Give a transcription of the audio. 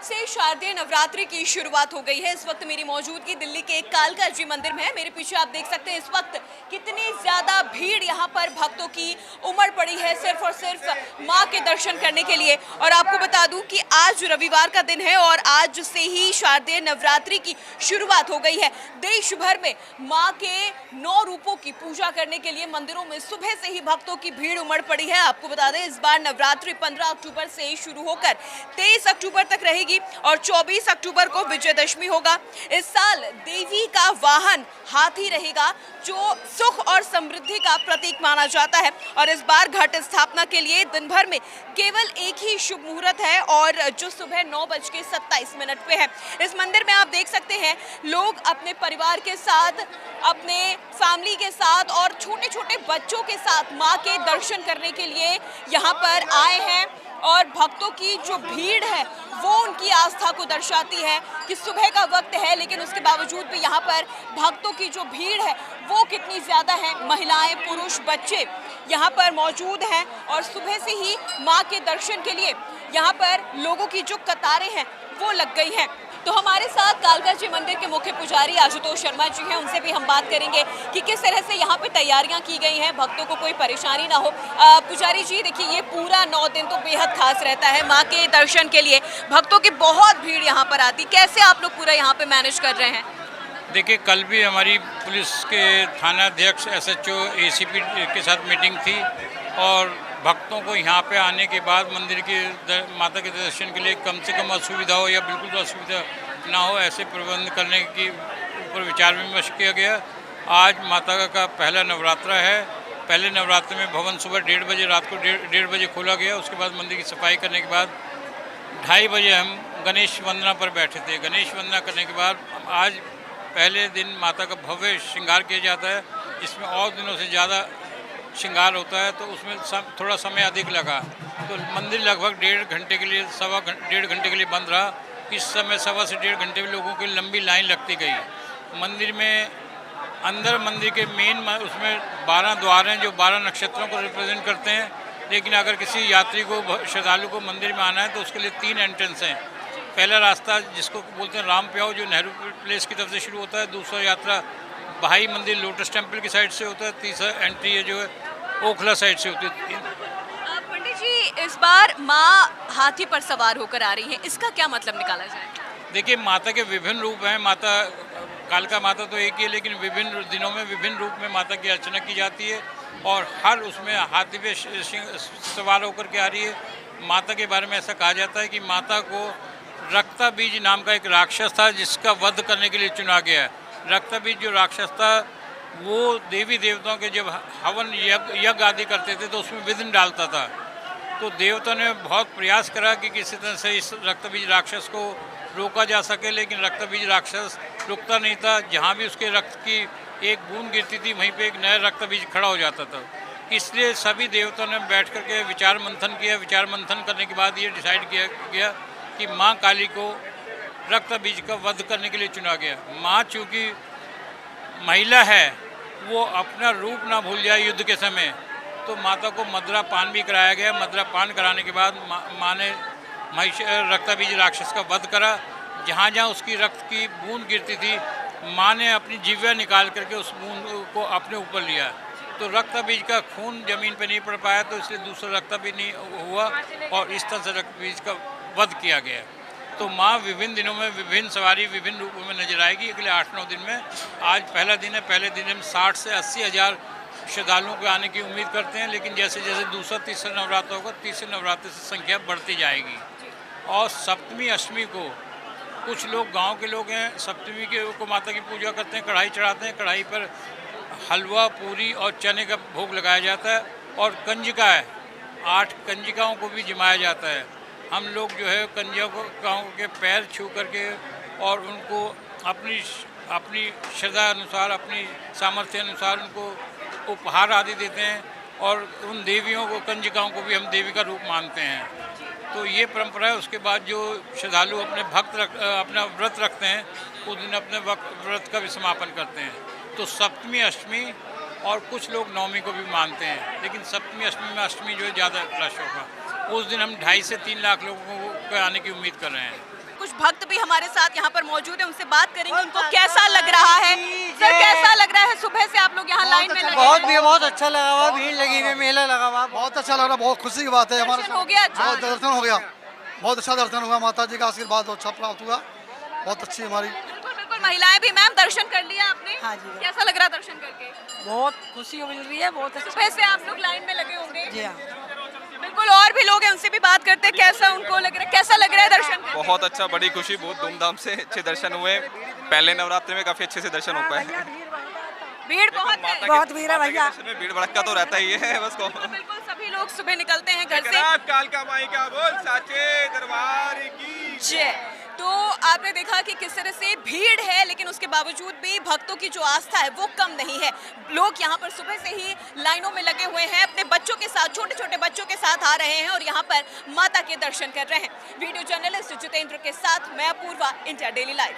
आज से शारदीय नवरात्रि की शुरुआत हो गई है। इस वक्त मेरी मौजूदगी दिल्ली के कालका जी मंदिर में है। मेरे पीछे आप देख सकते हैं इस वक्त कितनी ज्यादा भीड़ यहाँ पर भक्तों की उमड़ पड़ी है सिर्फ और सिर्फ माँ के दर्शन करने के लिए। और आपको बता दूं कि आज रविवार का दिन है और आज से ही शारदीय नवरात्रि की शुरुआत हो गई है। देश भर में माँ के 9 रूपों की पूजा करने के लिए मंदिरों में सुबह से ही भक्तों की भीड़ उमड़ पड़ी है। आपको बता दें इस बार नवरात्रि 15 अक्टूबर से शुरू होकर 23 अक्टूबर तक रहेगी और 24 अक्टूबर को विजयदशमी होगा। इस साल देवी का वाहन हाथी रहेगा जो सुख और समृद्धि का प्रतीक माना जाता है। और इस बार घट स्थापना के लिए दिन भर में केवल एक ही शुभ मुहूर्त है और जो सुबह 9:27 पे है। इस मंदिर में आप देख सकते हैं लोग अपने परिवार के साथ, अपने फैमिली के साथ और छोटे छोटे बच्चों के साथ माँ के दर्शन करने के लिए यहाँ पर आए हैं। और भक्तों की जो भीड़ है वो उनकी आस्था को दर्शाती है कि सुबह का वक्त है लेकिन उसके बावजूद भी यहाँ पर भक्तों की जो भीड़ है वो कितनी ज़्यादा है। महिलाएं, पुरुष, बच्चे यहाँ पर मौजूद हैं और सुबह से ही माँ के दर्शन के लिए यहाँ पर लोगों की जो कतारें हैं वो लग गई हैं। तो हमारे साथ कालका जी मंदिर के मुख्य पुजारी आशुतोष शर्मा जी हैं, उनसे भी हम बात करेंगे कि किस तरह से यहाँ पे तैयारियां की गई हैं, भक्तों को कोई परेशानी ना हो। पुजारी जी देखिए, ये पूरा 9 दिन तो बेहद खास रहता है माँ के दर्शन के लिए, भक्तों की बहुत भीड़ यहाँ पर आती, कैसे आप लोग पूरा यहाँ पे मैनेज कर रहे हैं? देखिए, कल भी हमारी पुलिस के थाना अध्यक्ष SHO ACP के साथ मीटिंग थी और भक्तों को यहाँ पे आने के बाद मंदिर के माता के दर्शन के लिए कम से कम असुविधा हो या बिल्कुल असुविधा ना हो ऐसे प्रबंध करने की ऊपर विचार विमर्श किया गया। आज माता का पहला नवरात्रा है। पहले नवरात्र में भवन सुबह 1:30 बजे, रात को 1:30 बजे खोला गया। उसके बाद मंदिर की सफाई करने के बाद 2:30 बजे हम गणेश वंदना पर बैठे थे। गणेश वंदना करने के बाद आज पहले दिन माता का भव्य श्रृंगार किया जाता है। इसमें और दिनों से ज़्यादा श्रृंगार होता है तो उसमें थोड़ा समय अधिक लगा, तो मंदिर लगभग 1.5 घंटे के लिए, 1.5 घंटे के लिए बंद रहा। इस समय 1.25 से 1.5 घंटे में लोगों की लंबी लाइन लगती गई। मंदिर में अंदर मंदिर के मेन उसमें 12 द्वार हैं जो 12 नक्षत्रों को रिप्रेजेंट करते हैं। लेकिन अगर किसी यात्री को, श्रद्धालु को मंदिर में आना है तो उसके लिए 3 एंट्रेंस हैं। पहला रास्ता जिसको बोलते हैं राम प्याऊ, जो नेहरू प्लेस की तरफ से शुरू होता है। दूसरा यात्रा भाई मंदिर लोटस टेम्पल की साइड से होता है। तीसरा एंट्री है जो है ओखला साइड से होती है। पंडित जी, इस बार माँ हाथी पर सवार होकर आ रही है, इसका क्या मतलब निकाला जाए? देखिए, माता के विभिन्न रूप हैं। माता कालका माता तो एक ही है, लेकिन विभिन्न दिनों में विभिन्न रूप में माता की अर्चना की जाती है और हर उसमें हाथी पे सवार होकर के आ रही है। माता के बारे में ऐसा कहा जाता है कि माता को रक्ताबीज नाम का एक राक्षस था जिसका वध करने के लिए चुना गया है। रक्ताबीज जो राक्षस था वो देवी देवताओं के जब हवन यज्ञ आदि करते थे तो उसमें विघ्न डालता था। तो देवता ने बहुत प्रयास करा कि किसी तरह से इस रक्तबीज राक्षस को रोका जा सके, लेकिन रक्तबीज राक्षस रुकता नहीं था। जहाँ भी उसके रक्त की एक बूंद गिरती थी वहीं पे एक नया रक्तबीज खड़ा हो जाता था। इसलिए सभी देवताओं ने बैठ करके विचार मंथन किया। विचार मंथन करने के बाद ये डिसाइड किया गया कि माँ काली को रक्तबीज का वध करने के लिए चुना गया। माँ चूँकि महिला है, वो अपना रूप ना भूल जाए युद्ध के समय, तो माता को मदरा पान भी कराया गया। मदरा पान कराने के बाद माँ ने रक्तबीज राक्षस का वध करा। जहाँ जहाँ उसकी रक्त की बूंद गिरती थी, माँ ने अपनी जिह्वा निकाल करके उस बूंद को अपने ऊपर लिया। तो रक्तबीज का खून जमीन पर नहीं पड़ पाया, तो इसलिए दूसरा रक्तबीज नहीं हुआ और इस तरह से रक्तबीज का वध किया गया। तो माँ विभिन्न दिनों में विभिन्न सवारी विभिन्न रूपों में नजर आएगी अगले 8-9 दिन में। आज पहला दिन है। पहले दिन हम 60 से 80 हज़ार श्रद्धालुओं के आने की उम्मीद करते हैं, लेकिन जैसे जैसे दूसरा तीसरा नवरात्र होगा, तीसरे नवरात्र से संख्या बढ़ती जाएगी। और सप्तमी अष्टमी को कुछ लोग, गांव के लोग हैं, सप्तमी को माता की पूजा करते हैं, कढ़ाई चढ़ाते हैं। कढ़ाई पर हलवा, पूरी और चने का भोग लगाया जाता है और कंजिका है, 8 कंजिकाओं को भी जिमाया जाता है। हम लोग जो है कंजिकाओं के पैर छू करके और उनको अपनी श्रद्धा अनुसार, अपनी सामर्थ्य अनुसार उनको उपहार आदि देते हैं और उन देवियों को, कंजिकाओं को भी हम देवी का रूप मानते हैं। तो ये परंपरा है। उसके बाद जो श्रद्धालु अपना व्रत रखते हैं उस दिन अपने व्रत का भी समापन करते हैं। तो सप्तमी, अष्टमी और कुछ लोग नवमी को भी मानते हैं, लेकिन सप्तमी अष्टमी में अष्टमी जो है ज़्यादा रश होगा। उस दिन हम 2.5 से 3 लाख लोगों को आने की उम्मीद कर रहे हैं। कुछ भक्त भी हमारे साथ यहाँ पर मौजूद है, उनसे बात करेंगे उनको कैसा लग रहा है। सर कैसा लग रहा है, सुबह से आप लोग यहाँ लाइन में लगे? बहुत अच्छा लगा हुआ, भीड़ लगी हुई, मेला लगा हुआ, बहुत अच्छा लग रहा, बहुत खुशी की बात है। हमारे दर्शन हो गया? बहुत दर्शन हो गया, बहुत अच्छा दर्शन हुआ, माता जी का आशीर्वाद बहुत अच्छा प्राप्त हुआ, बहुत अच्छी हमारी। बिल्कुल बिल्कुल, महिलाएं भी। मैम दर्शन कर लिया आपने? हाँ जी। कैसा लग रहा है दर्शन करके? बहुत खुशी मिल रही है, बहुत अच्छा। सुबह से आप लोग लाइन में लगे होंगे? जी हाँ। बिल्कुल, और भी लोग हैं, उनसे भी बात करते हैं कैसा उनको लग रहा है, कैसा लग रहा है दर्शन करके? बहुत अच्छा, बड़ी खुशी, बहुत धूमधाम से अच्छे दर्शन हुए। पहले नवरात्रि में काफी अच्छे से दर्शन हो पाए। भीड़ बहुत है। बहुत भीड़ है भैया। दर्शन में भीड़ भड़का तो रहता ही है बस को। बिल्कुल, सभी लोग सुबह निकलते हैं घर से। कालका माई का बोल साचे दरबार की जय। तो आपने देखा कि किस तरह से भीड़ है, लेकिन उसके बावजूद भी भक्तों की जो आस्था है वो कम नहीं है। लोग यहाँ पर सुबह से ही लाइनों में लगे हुए हैं, अपने बच्चों के साथ, छोटे छोटे बच्चों के साथ आ रहे हैं और यहाँ पर माता के दर्शन कर रहे हैं। वीडियो जर्नलिस्ट जितेंद्र के साथ मैं अपूर्वा, इंडिया डेली लाइव।